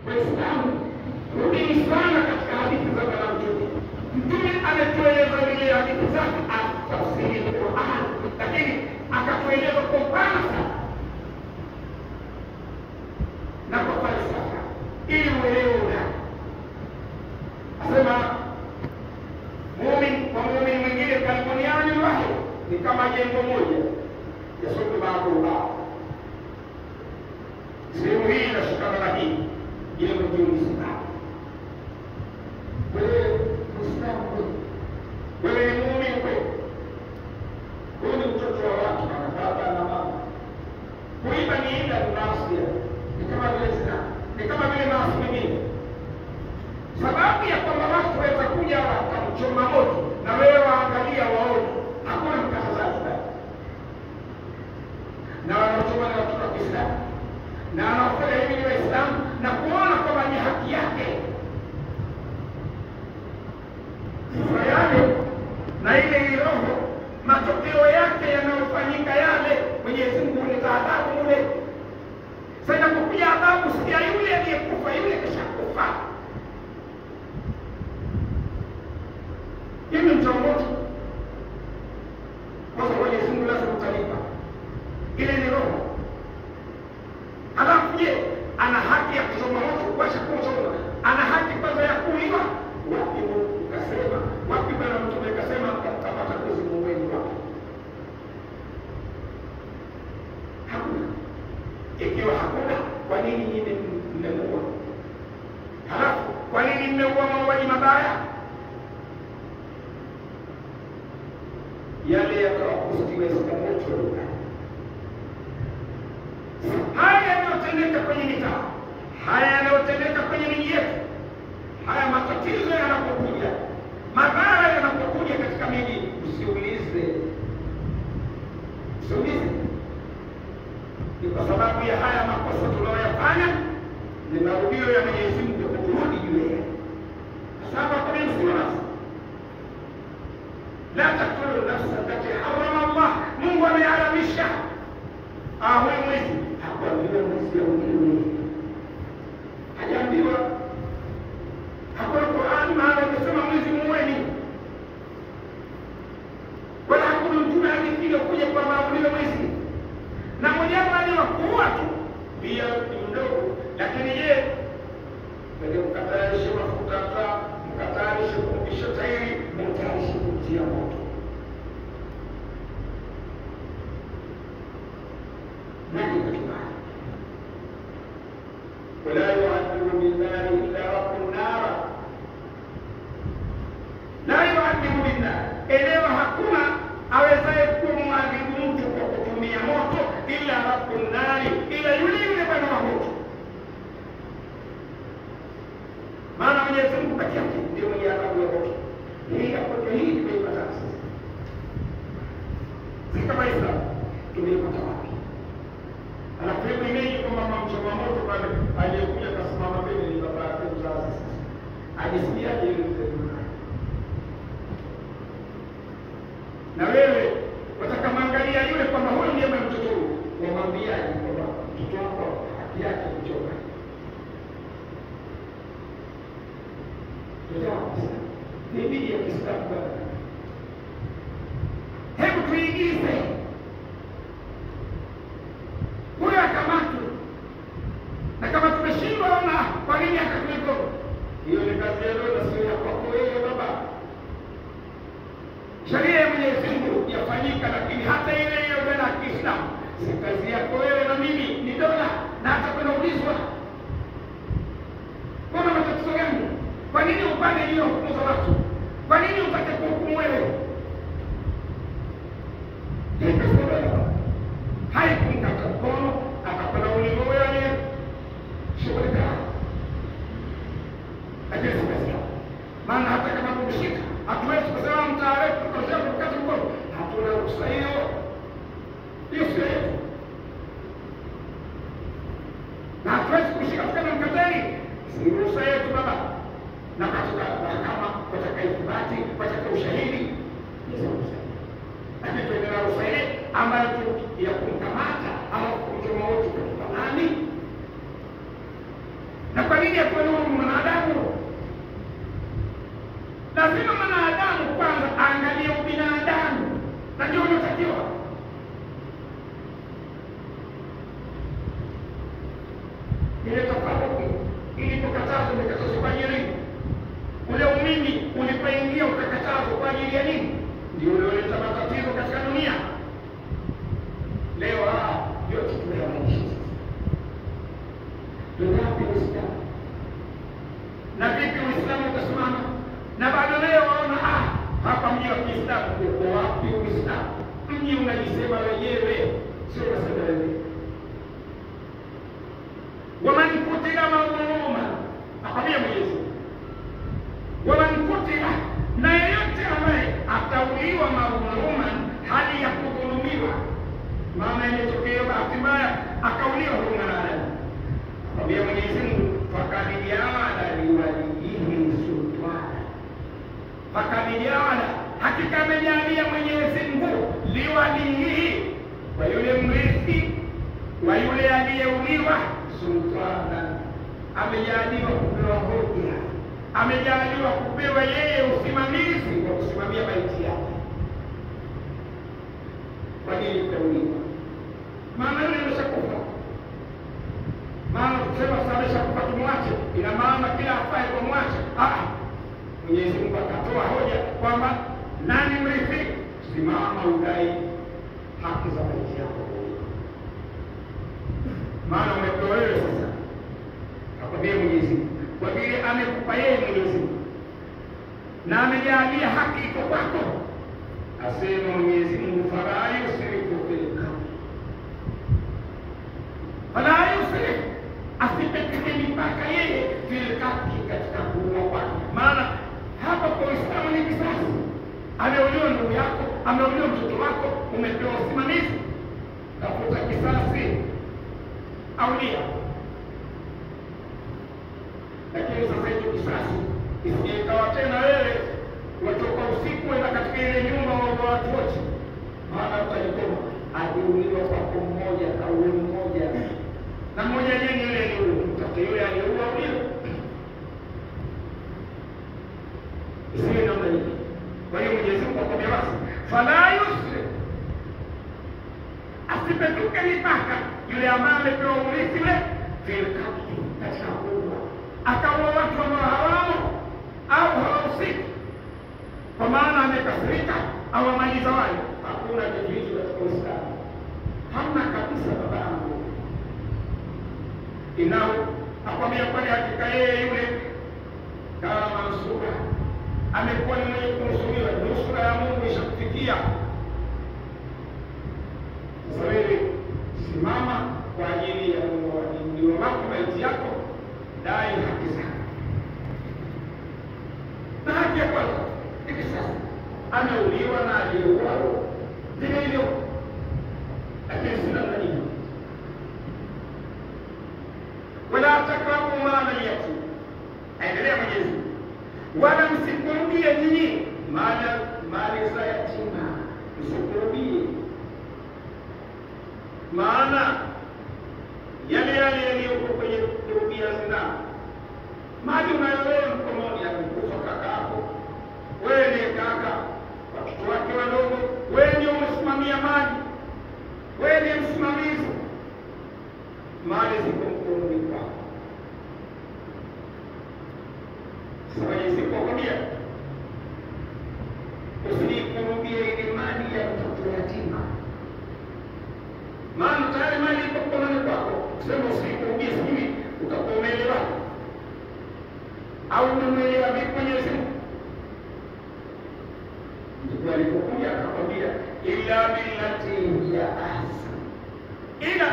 Waislamu, rudini sana katika hadithi za Bwana Mtume. Mtume ametueleza vile hadithi zake atafsiri Qur'an, lakini akatueleza kwa upana sana na kwa falsafa ili uelewe ndani. Asema muumini kwa muumini mwingine kalbuniani wahid, ni kama jengo moja yasonge ba'dhuha. Sehemu hii inashikana na hii jengo ndio Uislamu. Wewe Muislamu, wewe ni muumini kweli? Wewe ni mtoto wa watu na baba na mama. Kuiba ni ila maasi, ni kama vile zina, ni kama vile maasi mengine. Sababu ya kwamba watu waweza kuja wakamchoma moto na wewe waangalia waone, hakuna mkatazaji bali. Na wanachoma na watu wa Kiislamu na anafanya hivi ni Waislamu na kuona kwamba ni haki yake. Sasa yale na ile roho, matokeo yake yanayofanyika yale, Mwenyezi Mungu huleta adhabu mule. Sasa inapokuja adhabu, sikia yule aliyekufa, yule kishakufa. Hii ni mchangamoto. Kwa sababu Mwenyezi Mungu lazima utalipa. Ile ni roho. Halafu je, ana haki ya kuchoma moto, kuacha kuchoma? Ana haki kwanza ya kuliwa? Wapi ukasema, wapi Bwana Mtume akasema atapata kuzimu wenu wapi? Hakuna. Ikiwa hakuna, kwa nini nyinyi mmemuua? Halafu kwa nini mmeua mauaji mabaya? Yale yakawakusudiwa moto. Haya yanayotendeka kwenye mitaa, haya yanayotendeka kwenye miji yetu, haya matatizo yanapokuja, madhara yanapokuja katika miji, usiulize. Ni kwa sababu ya haya makosa tunayoyafanya, ni marudio ya Mwenyezi Mungu kuturudi juu yake. Sababu kwa nini la taqtulu nafsa allati harrama Allah, Mungu ameharamisha. Huyu mwizi hakuambiwa mwizi ya mwingine, hajaambiwa. Hakuna Qur'an maana imesema mwizi muweni, wala hakuna mtume aliyepiga kuja kwa maamuli mwizi. Na mwenyewe aliwakuwa tu pia ni mdogo, lakini je, ndio mkatarishe mafuta taa, mkatarishe kupisha tairi, mkatarishe kutia moto. Nani katika wala yu'adhibu billahi illa rabbun nar, la yu'adhibu billahi, elewa hakuna awezaye kumwadhibu mtu kwa kutumia moto illa rabbun nar, ila yule bwana wa moto. Maana Mwenyezi Mungu pekee yake ndiye mwenye adhabu ya moto. Hii hapo hii tumeipata sasa. Sisi kama Islam tumeipata wapi? Anakuwa imani kwamba mchoma moto pale aliyekuja kasimama mbele ni baba yake mzazi. Ajisikia ile mtendo. Na wewe wataka mangalia yule kwamba huyu ndiye mtoto wako, wamwambia kwamba mtoto wako haki yake kuchoka. Ni dini ya Kiislamu. Hebu tuigize huyo akamatwe, na kama tumeshindwa na kwa nini akatuliko? Hiyo ni kazi ya Mungu, sio ya kwako wewe baba. Sheria ya Mwenyezi Mungu yafanyika, lakini hata ile hiyo ya Kiislamu si kazi yako wewe na mimi, ni dola, na hata kunaulizwa kuna matatizo gani? Kwa nini upande hiyo hukumu za watu? Kwa nini upate kuhukumu wewe? Haikumkata mkono, atakwenda ulingo wewe shughulika. Lakini sasa, maana hata kama kumshika, hatuwezi kusema mtaarifu tukosea kukata mkono. Hatuna ruhusa hiyo. Hiyo sio yetu. Na hatuwezi kushika kama mkateli. Si ruhusa yetu baba. Na katika mahakama wataka ithibati, wataka ushahidi, ni ruhusa. Lakini tuendelea ruhusa ile ambayo ya kumkamata au kumchoma wote kwa nani? Na kwa nini nini akudhulumu mwanadamu? Lazima mwanadamu kwanza aangalie ubinadamu, na ndio unatakiwa. Ile tofauti ilipokatazwa imekatazwa kwa ajili nini? Ule umimi ulipoingia ukakatazwa kwa ajili ya nini? Ndio ulioleta matatizo katika dunia. Leo yote tumeyaonyesha. Tunapi Uislamu? Na vipi Uislamu utasimama? Na bado leo waona hapa mji wa Kiislamu uko wapi Uislamu? Mji unajisema wenyewe, sio unasema wenyewe. Waman kutila madhuluman, akamwambia Mwenyezi Mungu, waman kutila, na yeyote ambaye atauliwa madhuluman, hali ya kudhulumiwa, maana imetokea bahati mbaya akauliwa huyu mwanadamu, akamwambia Mwenyezi Mungu, fakad ja'ala liwaliyihi sultana, fakad ja'ala, hakika amejalia Mwenyezi Mungu liwaliyihi, kwa yule mrithi wa yule aliyeuliwa, sultana, amejaliwa kupewa hoja, amejaliwa kupewa yeye usimamizi wa kusimamia maiti yake. Kwa nini kauliwa? Maana yule ameshakufa. Maana kusema sasa ameshakufa tumwache, ina maana kila afaye kwa mwache. Mwenyezi Mungu akatoa hoja kwamba nani mrithi? Simama udai haki za maiti yako. Maana umepewa wewe sasa. Akwambia Mwenyezi Mungu, kwa vile amekupa yeye Mwenyezi Mungu na amejalia haki iko kwako, asema Mwenyezi Mungu, fala yusrifu fil qatl, fala yusrifu, asipeteke mipaka yeye fil qatl, katika kuua kwake. Maana hapa kwa Uislamu ni kisasi. Ameuliwa ndugu yako, ameuliwa mtoto wako, umepewa usimamizi, tafuta kisasi, aulia. Lakini sasa hicho kisasi isikawa tena wewe watoka usiku wenda katika ile nyumba wa watu wote, maana utajikoma aliuliwa kwako mmoja, kauwe mmoja, na mmoja yeye ni yule mtafute yule aliyeua ulio. Isiwe namna hii. Kwa hiyo Mwenyezi Mungu akwambia basi, fala yusri, asipetuke mipaka yule ambaye amepewa urithi ule fil qatl, katika kuua, akaua watu ambao hawamo au hawahusiki, kwa maana amekasirika au amaliza wale. Hakuna kitu hicho katika Uislamu, hamna kabisa. Babangu inao akwambia kwani hakika yeye yule kama mansura amekuwa ni mwenye kunusuriwa, nusura ya Mungu ishakufikia. Sasa wewe simama kwa ajili ya ndio wako maiti yako, dai haki zako. Na haki ya kwanza hivi sasa ameuliwa na aliyeuliwa vile hivyo, lakini sina nani. Wala takrabu mala yatim, aendelea Mwenyezi Mungu, wala msikurubie nyinyi mali za yatima, msikurubie. Maana yale yaliyoko kwenye kurubia zina, mali unayowewe mkononi, akikufa kakako, wewe ni kaka, watoto wake wadogo, wewe ndio umesimamia mali, wewe ni msimamizi, mali ziko mkononi kwako. Sasa isipokuambia usikurubie ile mali ya mtoto yatima, maana tayari mali iko mkononi kwako. Kusema usikurubie sijui utakuwa umeelewa au umeelewa vipi? Mwenyezi Mungu ndipo alipokuja akakwambia illa billati hiya ahsan, ila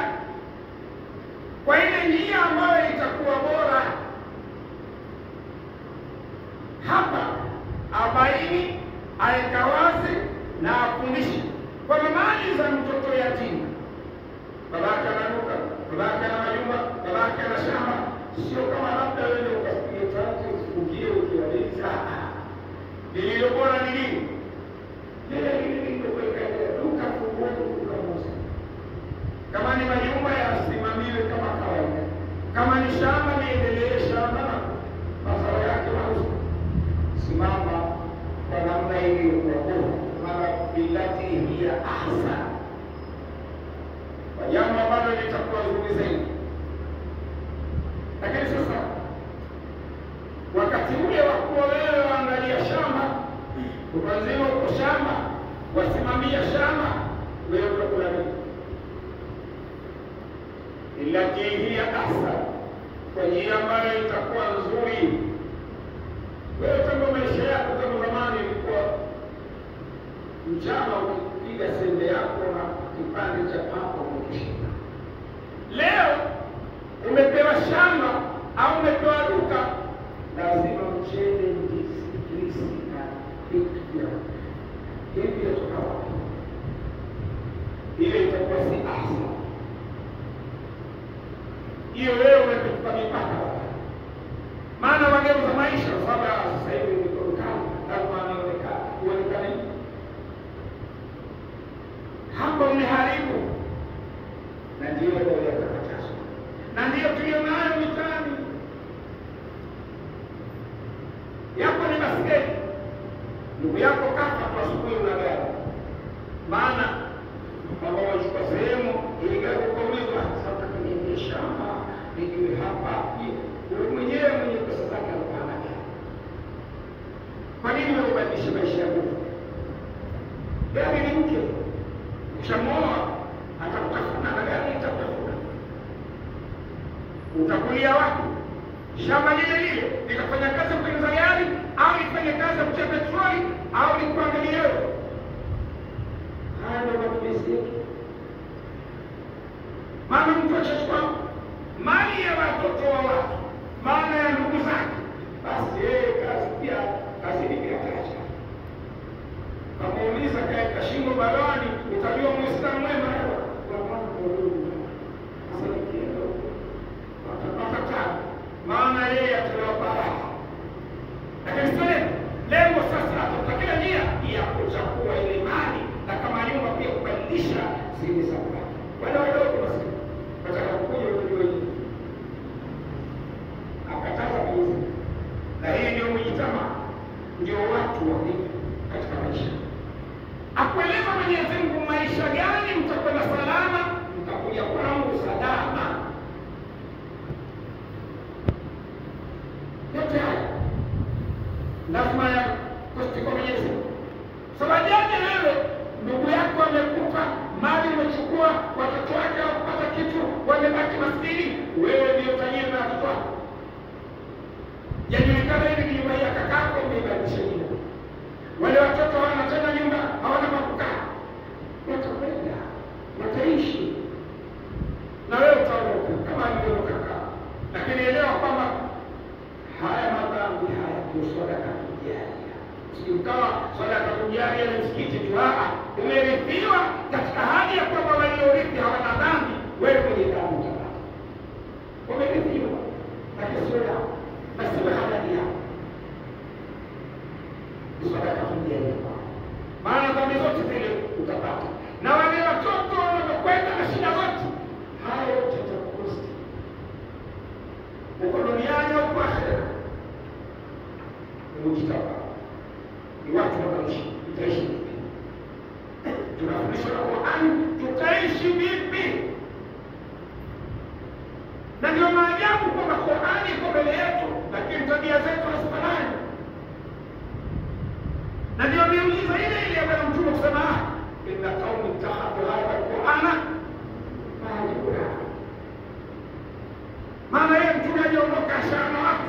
kwa ile njia ambayo itakuwa bora. Hapa abaini, aeka wazi na afundishe kwamba mali za mtoto yatima, babake ananuka, babake ana majumba, babake ana shamba, sio kama labda wewe ukafikia tatu usifugie ukiwaliza. Lililo bora ni nini? Lile ndio kuweka duka kubwa, duka moja. Kama ni majumba yasimamiwe kama kawaida, kama ni shamba niendelee shamba Ukanzima uko shamba, wasimamia shamba, wewe utakula nini? Illati hiya ahsan, kwa njia ambayo itakuwa nzuri. Wewe kama maisha yako kama zamani ilikuwa mchana ukipiga sembe yako na kipande cha papa umekishinda. Leo umepewa shamba au umepewa duka, lazima mchele, ndizi, grisi na pizza. Hivi yote hawa. Ile itakuwa si ahsan. Hiyo leo umepewa mipaka. Maana wageuza maisha sababu sasa hivi ni kokana, lazima uonekane. Hapo umeharibu. Na ndio ndio yatakatifu. Na ndio tulionayo mitaani. Yako ni basiketi. Ndugu yako kafa kwa asubuhi una gari. Maana kama wachukua sehemu ile gari kwa uwezo sasa kwenye shamba nijue hapa wewe mwenyewe mwenye pesa zake anapana gari. Kwa nini wewe ubadilishe maisha yako? Gari ni mke. Ukishamoa atakutafuna na gari itakutafuna. Utakulia wapi? Shamba lile lile likafanya kazi kutengeneza gari au ifanye kazi ya kutia petroli au likuangalia wewe? Haya ndio matumizi yetu. Mama mtu achukua mali ya watoto wa watu, mali ya ndugu zake, basi yeye kazi pia kazi ni bila kazi. Kamuuliza kaeka shingo balani, utajua Muislamu mwema leo. Kwa maana ndio sasa nikienda watapata maana yeye atatoa baraka. Lakini sasa lengo sasa atakila njia ya kuchukua ile mali na kama nyumba pia kubadilisha zile za watu. Wale wadogo basi wataka kuja kujua hivi. Akataza hizi. Na hii ndio mjitama, ndio watu wa hivi katika maisha. Akueleza Mwenyezi Mungu maisha gani mtakwenda salama, mtakuja kwangu salama. Yote haya lazima ya kustika Mwenyezi Mungu. Sababu gani wewe ndugu yako amekufa, mali umechukua, watoto wake hawapata kitu, wamebaki maskini, wewe ndio tajiri na watoto wako. Yajulikana hivi nyumba ya kakako umebadilisha nyumba. Wale watoto hawana tena nyumba, hawana makukaa. Watakwenda, wataishi. Na wewe utaondoka kama alivyoondoka kaka. Lakini elewa kwamba haya madhambi haya ndio sadaka tujalia. Ukawa sadaka tujalia na msikiti tuaa, umerithiwa katika hali ya kwamba waliorithi hawana dhambi, wewe mwenye dhambi utapata. Umerithiwa, lakini sio yao, na sio halali yao. Sadaka tujalia kwa maana dhambi zote zile utapata. Na wale watoto wanapokwenda na shida zote, hayo yote yatakukosti. Uko duniani au kwa akhera, umejitapa. Ni watu wanaishi, utaishi vipi? Tunafundishwa na Qur'an, tutaishi vipi? Na ndio maajabu kwamba Qur'an iko mbele yetu, lakini tabia zetu hazifanani. Na ndio miujiza ile ile ya Bwana Mtume kusema inna qaumi ittakhadhu hadha al-Qur'ana mahjura. Maana yeye Mtume aliondoka ashana watu,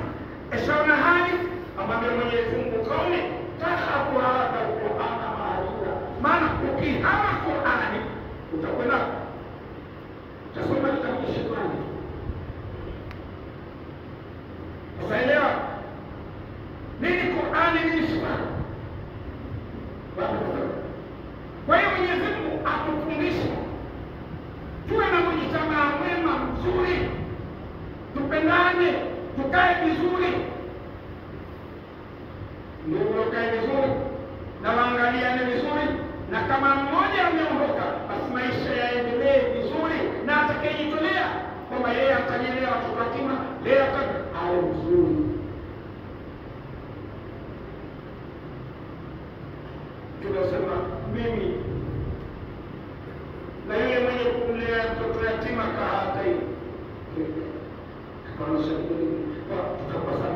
ashana hali ambaye Mwenyezi Mungu kaone ittakhadhu hadha al-Qur'ana mahjura. Maana ukihama Qur'ani utakwenda utasoma kitabu cha Shetani. Unaelewa nini Qur'ani ni Shetani? Kwa hiyo Mwenyezi Mungu atufundishe tuwe na mjitamaa mwema mzuri, tupendane, tukae vizuri. Ndugu wakae vizuri na waangaliane vizuri, na kama mmoja ameondoka basi maisha yaendelee vizuri, na atakayejitolea kwamba yeye atajilea watoto yatima, leo awe mzuri. Tunasema mimi na yule mwenye kumlea mtoto yatima kahata hivi. Kwa nini tutakosa